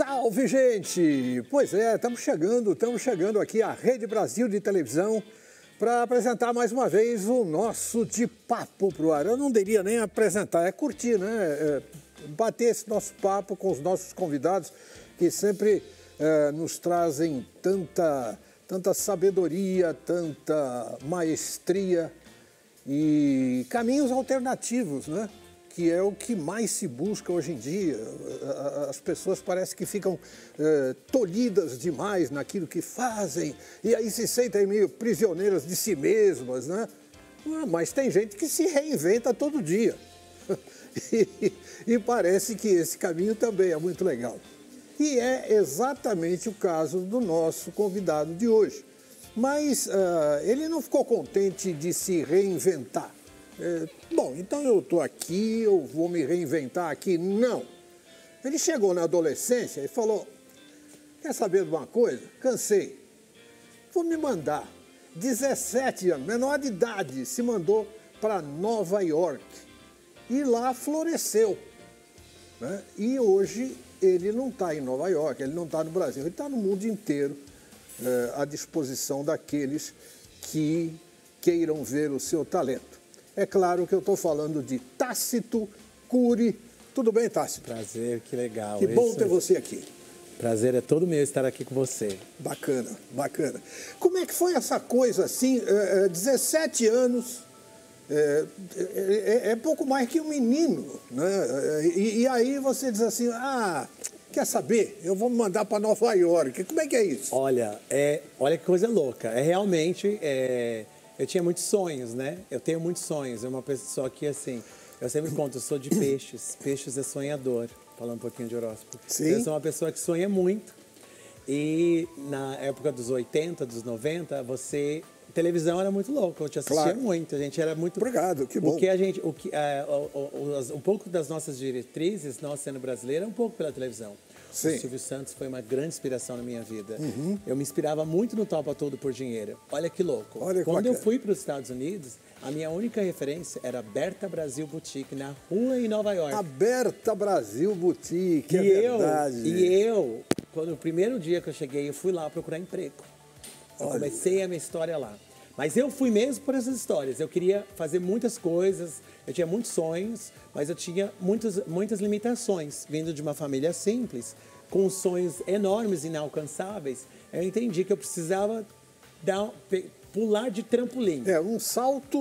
Salve, gente! Pois é, estamos chegando aqui à Rede Brasil de televisão para apresentar mais uma vez o nosso De Papo pro Ar. Eu não diria nem apresentar, é curtir, né? Bater esse nosso papo com os nossos convidados que sempre nos trazem tanta sabedoria, tanta maestria e caminhos alternativos, né? Que é o que mais se busca hoje em dia. As pessoas parecem que ficam tolhidas demais naquilo que fazem e aí se sentem meio prisioneiras de si mesmas, né? Mas tem gente que se reinventa todo dia. E parece que esse caminho também é muito legal. E é exatamente o caso do nosso convidado de hoje. Mas ele não ficou contente de se reinventar. Bom, então eu estou aqui, eu vou me reinventar aqui. Não. Ele chegou na adolescência e falou, quer saber de uma coisa? Cansei. Vou me mandar. 17 anos, menor de idade, se mandou para Nova York. E lá floresceu. Né? E hoje ele não está em Nova York, ele não está no Brasil, ele está no mundo inteiro à disposição daqueles que queiram ver o seu talento. É claro que eu estou falando de Tácito Cury. Tudo bem, Tácito? Prazer, que legal. Que bom ter você aqui. Prazer é todo meu estar aqui com você. Bacana, bacana. Como é que foi essa coisa assim, 17 anos, é pouco mais que um menino, né? E aí você diz assim, quer saber? Eu vou me mandar para Nova York. Como é que é isso? Olha que coisa louca. Realmente... Eu tinha muitos sonhos, né? Eu tenho muitos sonhos. É uma pessoa que, assim, eu sempre conto, eu sou de peixes. Peixes é sonhador, falando um pouquinho de horóscopo. Sim. Eu sou uma pessoa que sonha muito. E na época dos 80, dos 90, televisão era muito louco, eu te assistia muito, a gente era muito... Obrigado, que bom. Um pouco das nossas diretrizes, nós sendo brasileiros, é um pouco pela televisão. Sim. O Silvio Santos foi uma grande inspiração na minha vida. Uhum. Eu me inspirava muito no Topa Tudo por Dinheiro. Olha que louco. Quando eu fui para os Estados Unidos, a minha única referência era Berta Brasil Boutique, na rua em Nova York. A Berta Brasil Boutique, é verdade. E eu, quando o primeiro dia que eu cheguei, eu fui lá procurar emprego. Eu comecei a minha história lá. Mas eu fui mesmo por essas histórias. Eu queria fazer muitas coisas, eu tinha muitos sonhos, mas eu tinha muitas limitações. Vindo de uma família simples, com sonhos enormes e inalcançáveis, eu entendi que eu precisava pular de trampolim. Um salto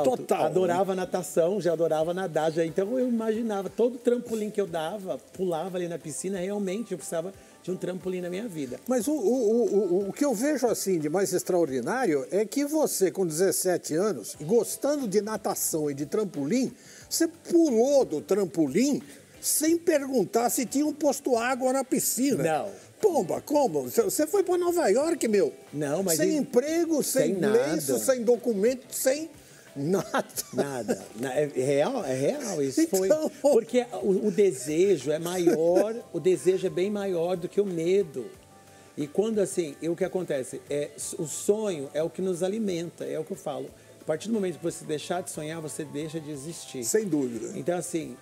total. Adorava natação, já adorava nadar. Então eu imaginava, todo trampolim que eu dava, pulava ali na piscina, realmente eu precisava de um trampolim na minha vida. Mas o que eu vejo assim de mais extraordinário é que você, com 17 anos, gostando de natação e de trampolim, você pulou do trampolim sem perguntar se tinha um posto água na piscina. Não. Pomba, como? Você foi para Nova York, meu? Não, mas... Sem emprego, sem lenço, sem documento, sem... Nada. É real isso. Então... Porque o desejo é maior, o desejo é bem maior do que o medo. E quando assim, o que acontece? O sonho é o que nos alimenta, é o que eu falo. A partir do momento que você deixar de sonhar, você deixa de existir. Sem dúvida. Então assim,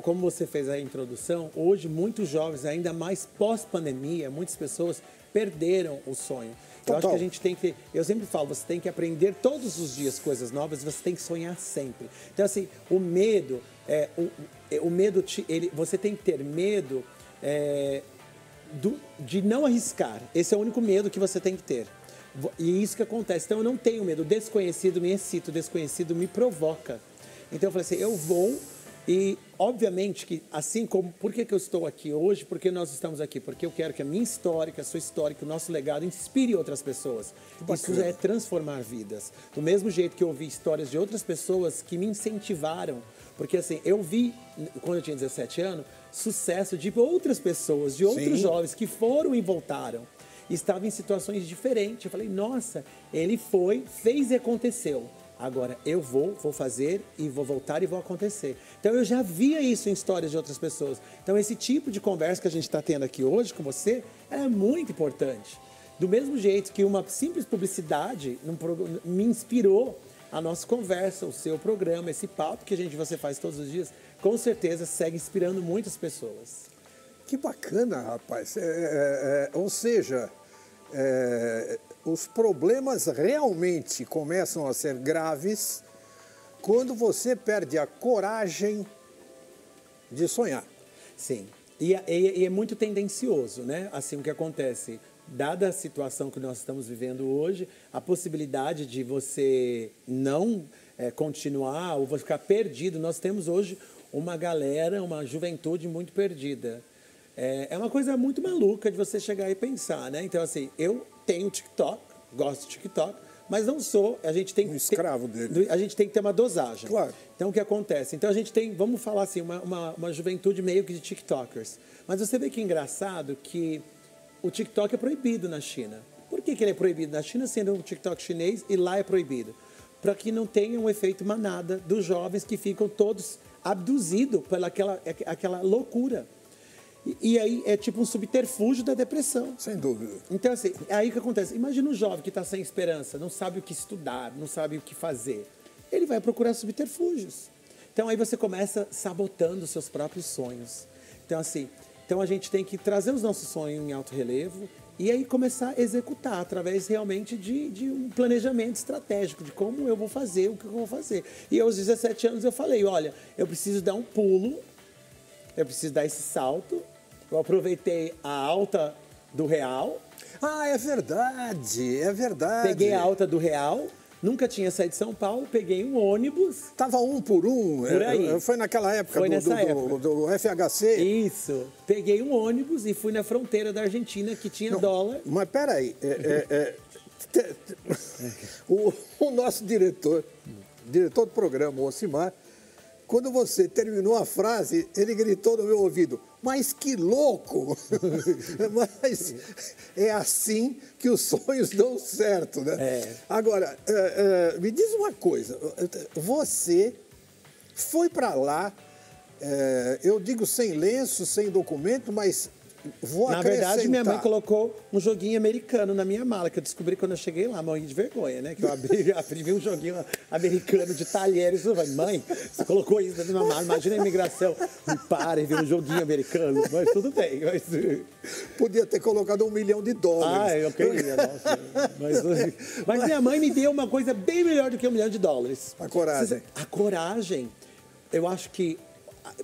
como você fez a introdução, hoje muitos jovens, ainda mais pós-pandemia, muitas pessoas perderam o sonho. Eu acho que a gente tem que... Eu sempre falo, você tem que aprender todos os dias coisas novas, você tem que sonhar sempre. Então, assim, o medo... você tem que ter medo de não arriscar. Esse é o único medo que você tem que ter. E isso que acontece. Então, eu não tenho medo. O desconhecido me excita, o desconhecido me provoca. Então, eu falei assim, eu vou... E, obviamente, que assim como... Por que eu estou aqui hoje? Por que nós estamos aqui? Porque eu quero que a minha história, que a sua história, que o nosso legado inspire outras pessoas. Isso é transformar vidas. Do mesmo jeito que eu ouvi histórias de outras pessoas que me incentivaram. Porque, assim, eu vi, quando eu tinha 17 anos, sucesso de outras pessoas, de outros jovens que foram e voltaram. E estavam em situações diferentes. Eu falei, nossa, ele foi, fez e aconteceu. Agora, eu vou fazer e vou voltar e vou acontecer. Então, eu já via isso em histórias de outras pessoas. Então, esse tipo de conversa que a gente está tendo aqui hoje com você é muito importante. Do mesmo jeito que uma simples publicidade me inspirou a nossa conversa, o seu programa, esse papo que você faz todos os dias, com certeza segue inspirando muitas pessoas. Que bacana, rapaz. Ou seja, os problemas realmente começam a ser graves quando você perde a coragem de sonhar. Sim. E é muito tendencioso, né? Assim, o que acontece, dada a situação que nós estamos vivendo hoje, a possibilidade de você não continuar ou você ficar perdido, nós temos hoje uma galera, uma juventude muito perdida. É uma coisa muito maluca de você chegar e pensar, né? Então, assim, eu tenho TikTok, gosto de TikTok, mas não sou, a gente tem Um escravo dele. A gente tem que ter uma dosagem. Claro. Então, o que acontece? Então, a gente tem, vamos falar assim, uma juventude meio que de TikTokers. Mas você vê que é engraçado que o TikTok é proibido na China. Por que ele é proibido na China, sendo um TikTok chinês, e lá é proibido? Para que não tenha um efeito manada dos jovens que ficam todos abduzidos pela aquela loucura. E aí é tipo um subterfúgio da depressão. Sem dúvida. Então, assim, é aí que acontece. Imagina um jovem que está sem esperança, não sabe o que estudar, não sabe o que fazer. Ele vai procurar subterfúgios. Então, aí você começa sabotando os seus próprios sonhos. Então, assim, a gente tem que trazer os nossos sonhos em alto relevo e aí começar a executar através realmente de um planejamento estratégico de como eu vou fazer, o que eu vou fazer. E aos 17 anos eu falei, olha, eu preciso dar um pulo, eu preciso dar esse salto. Eu aproveitei a alta do real. Ah, é verdade, é verdade. Peguei a alta do real, nunca tinha saído de São Paulo, peguei um ônibus. Tava 1 por 1. Por aí. Foi naquela época, Foi nessa época. Do FHC. Isso. Peguei um ônibus e fui na fronteira da Argentina, que tinha dólar. Mas peraí, o nosso diretor do programa, o Ocimar, quando você terminou a frase, ele gritou no meu ouvido, mas que louco! Mas é assim que os sonhos dão certo, né? Agora, me diz uma coisa, você foi para lá, eu digo sem lenço, sem documento, mas vou Na acrescentar. verdade, minha mãe colocou um joguinho americano na minha mala, que eu descobri quando eu cheguei lá, morri de vergonha, né? Que eu abri um joguinho americano de talheres. Eu falei, mãe, você colocou isso dentro da minha mala, imagina a imigração. Me para e ver um joguinho americano, mas tudo bem. Podia ter colocado $1 milhão. Ah, eu queria, nossa. Mas minha mãe me deu uma coisa bem melhor do que $1 milhão. A coragem. A coragem. Eu acho que,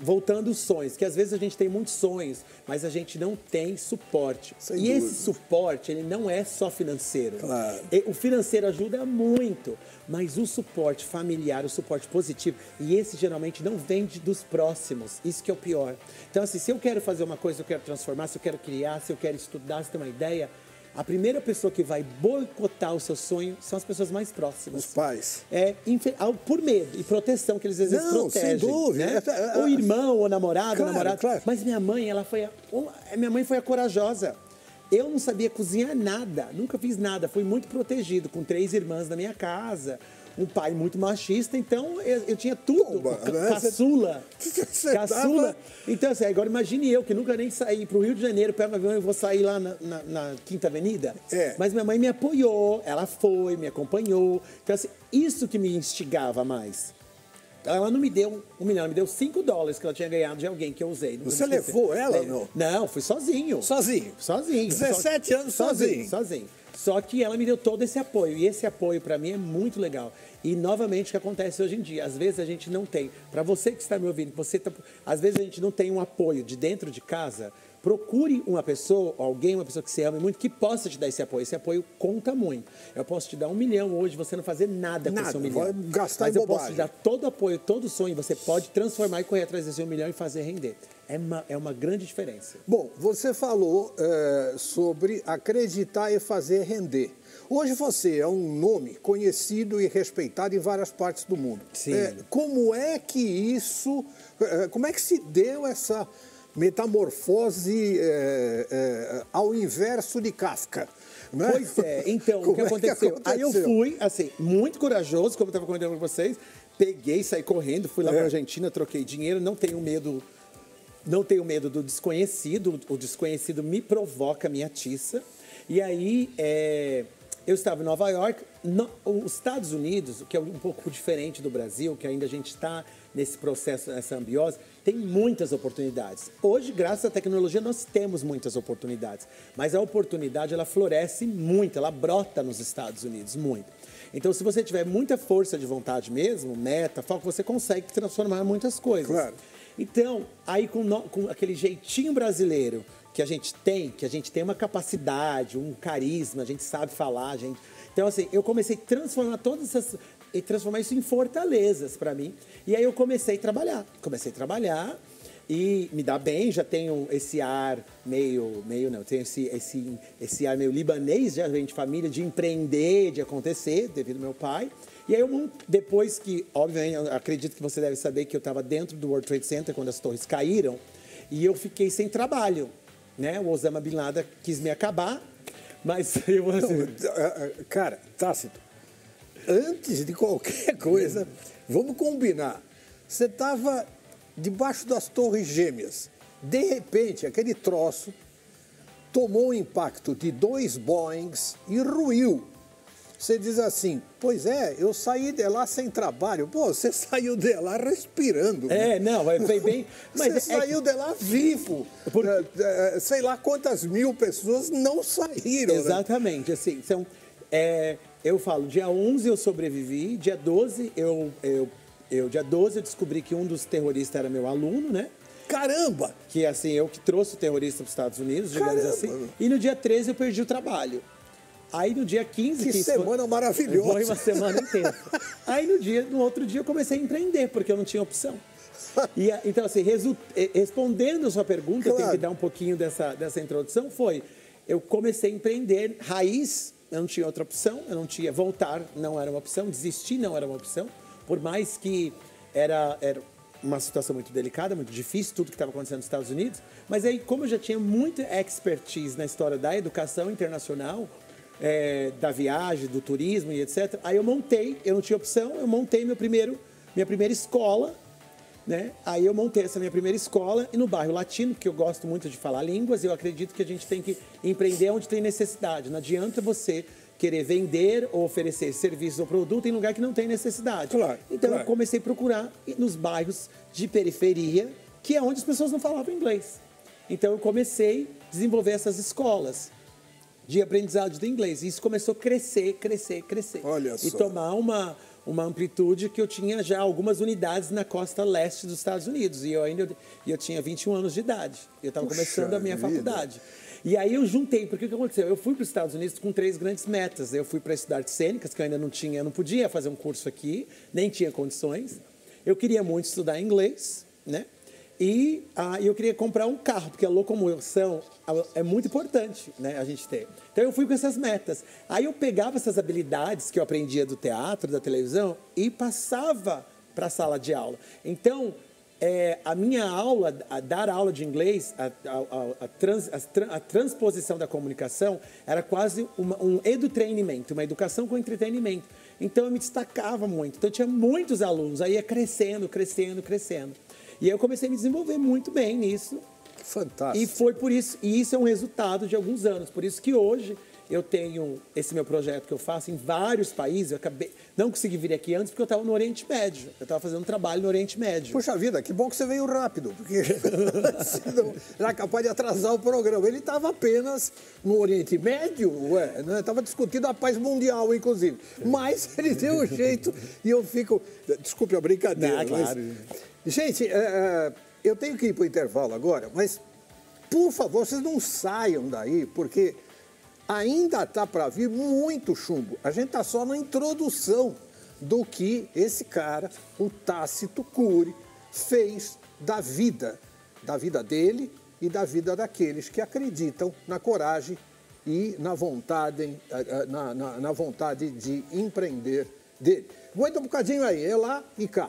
voltando aos sonhos, que às vezes a gente tem muitos sonhos, mas a gente não tem suporte. Sem e dúvida. esse suporte, ele não é só financeiro. Claro. O financeiro ajuda muito, mas o suporte familiar, o suporte positivo, e esse geralmente não vem dos próximos. Isso que é o pior. Então, assim, se eu quero fazer uma coisa, eu quero transformar, se eu quero criar, se eu quero estudar, se tem uma ideia, a primeira pessoa que vai boicotar o seu sonho são as pessoas mais próximas. Os pais. Por medo e proteção, que eles às vezes Não, protegem. sem dúvida. Né? Ou irmão, ou namorado, Claro, namorado. claro. Mas minha mãe, minha mãe foi a corajosa. Eu não sabia cozinhar nada, nunca fiz nada. Fui muito protegido, com 3 irmãs na minha casa. Um pai muito machista, então eu tinha tudo. Caçula. Caçula. Então, assim, agora imagine eu, que nunca nem saí para o Rio de Janeiro, pego um avião e vou sair lá na Quinta Avenida. Mas minha mãe me apoiou, ela foi, me acompanhou. Então, assim, isso que me instigava mais. Ela não me deu $1 milhão, ela me deu $5 que ela tinha ganhado de alguém que eu usei. Você levou ela ou não? Não, fui sozinho. Sozinho? 17 anos sozinho? Sozinho. Só que ela me deu todo esse apoio. E esse apoio, para mim, é muito legal. E, novamente, o que acontece hoje em dia? Às vezes a gente não tem. Para você que está me ouvindo, às vezes a gente não tem um apoio de dentro de casa. Procure uma pessoa, uma pessoa que você ama muito, que possa te dar esse apoio. Esse apoio conta muito. Eu posso te dar $1 milhão hoje, você não fazer nada com esse $1 milhão. Vai gastar Mas em eu bobagem. posso te dar todo o apoio, todo o sonho. Você pode transformar e correr atrás desse $1 milhão e fazer render. É uma grande diferença. Bom, você falou sobre acreditar e fazer render. Hoje você é um nome conhecido e respeitado em várias partes do mundo. Sim. Como é que se deu essa metamorfose ao inverso de Kafka? Né? Pois é, então, o que aconteceu? Aí eu fui, assim, muito corajoso, como eu estava comentando com vocês, peguei, saí correndo, fui lá para a Argentina, troquei dinheiro, não tenho medo do desconhecido, o desconhecido me provoca, me atiça. E aí, eu estava em Nova York. Os Estados Unidos, que é um pouco diferente do Brasil, que ainda a gente está nesse processo, nessa ambiose, tem muitas oportunidades. Hoje, graças à tecnologia, nós temos muitas oportunidades. Mas a oportunidade, ela floresce muito, ela brota nos Estados Unidos, muito. Então, se você tiver muita força de vontade mesmo, meta, foco, você consegue transformar muitas coisas. Claro. Então, aí com aquele jeitinho brasileiro que a gente tem uma capacidade, um carisma, a gente sabe falar, Então, assim, eu comecei a transformar transformar isso em fortalezas para mim. E aí eu comecei a trabalhar e me dá bem, já tenho esse ar tenho esse ar meio libanês, já vem de família, de empreender, de acontecer, devido ao meu pai. E aí, depois que, obviamente, eu acredito que você deve saber que eu estava dentro do World Trade Center quando as torres caíram, e eu fiquei sem trabalho, né? O Osama Bin Laden quis me acabar, mas eu... Assim... Cara, Tácito, antes de qualquer coisa, vamos combinar. Você estava debaixo das torres gêmeas. De repente, aquele troço tomou o impacto de 2 Boeings e ruiu. Você diz assim, pois é, eu saí de lá sem trabalho. Pô, você saiu de lá respirando. Não, foi bem... Mas você saiu de lá vivo. Sei lá quantas mil pessoas não saíram. Exatamente, né? Assim, eu falo, dia 11 eu sobrevivi, dia 12 dia 12 eu descobri que um dos terroristas era meu aluno, né? Caramba! Que assim, eu que trouxe o terrorista para os Estados Unidos, digamos assim. E no dia 13 eu perdi o trabalho. Aí no dia 15... Que semana maravilhosa! Foi uma semana inteira. Aí no outro dia eu comecei a empreender, porque eu não tinha opção. Então assim, respondendo a sua pergunta, claro. Eu tenho que dar um pouquinho dessa introdução, eu comecei a empreender, raiz, eu não tinha outra opção, eu não tinha, voltar não era uma opção, desistir não era uma opção, por mais que era uma situação muito delicada, muito difícil, tudo que estava acontecendo nos Estados Unidos, mas aí como eu já tinha muita expertise na história da educação internacional, da viagem, do turismo e etc. Aí eu não tinha opção, eu montei minha primeira escola, né? Aí eu montei essa minha primeira escola e no bairro latino, porque eu gosto muito de falar línguas, eu acredito que a gente tem que empreender onde tem necessidade. Não adianta você querer vender ou oferecer serviços ou produto em lugar que não tem necessidade. Claro, então claro. Eu comecei a procurar nos bairros de periferia, que é onde as pessoas não falavam inglês. Então eu comecei a desenvolver essas escolas de aprendizado de inglês. E isso começou a crescer. Olha só. E tomar uma amplitude que eu tinha já algumas unidades na costa leste dos Estados Unidos. E eu tinha 21 anos de idade. Eu estava começando a minha faculdade. E aí eu juntei, porque o que aconteceu? Eu fui para os Estados Unidos com 3 grandes metas. Eu fui para estudar artes cênicas, que eu ainda não podia fazer um curso aqui, nem tinha condições. Eu queria muito estudar inglês, né? E eu queria comprar um carro, porque a locomoção é muito importante, né, a gente ter. Então eu fui com essas metas. Aí eu pegava essas habilidades que eu aprendia do teatro, da televisão, e passava para a sala de aula. Então, a minha aula, dar aula de inglês, a transposição da comunicação, era quase um edutreinamento, uma educação com entretenimento. Então eu me destacava muito. Então eu tinha muitos alunos, aí ia crescendo. E aí eu comecei a me desenvolver muito bem nisso. Fantástico. E foi por isso, e isso é um resultado de alguns anos. Por isso que hoje eu tenho esse meu projeto que eu faço em vários países. Eu não consegui vir aqui antes porque eu estava no Oriente Médio. Eu estava fazendo um trabalho no Oriente Médio. Puxa vida, que bom que você veio rápido, porque senão era capaz de atrasar o programa. Ele estava apenas no Oriente Médio, estava discutindo a paz mundial, inclusive. Mas ele deu um jeito e eu fico... Desculpe a brincadeira. Não, claro. Gente, eu tenho que ir para o intervalo agora, mas, por favor, vocês não saiam daí, porque ainda está para vir muito chumbo. A gente está só na introdução do que esse cara, o Tácito Cury, fez da vida dele e da vida daqueles que acreditam na coragem e na vontade de empreender dele. Aguenta um bocadinho aí, é lá e cá.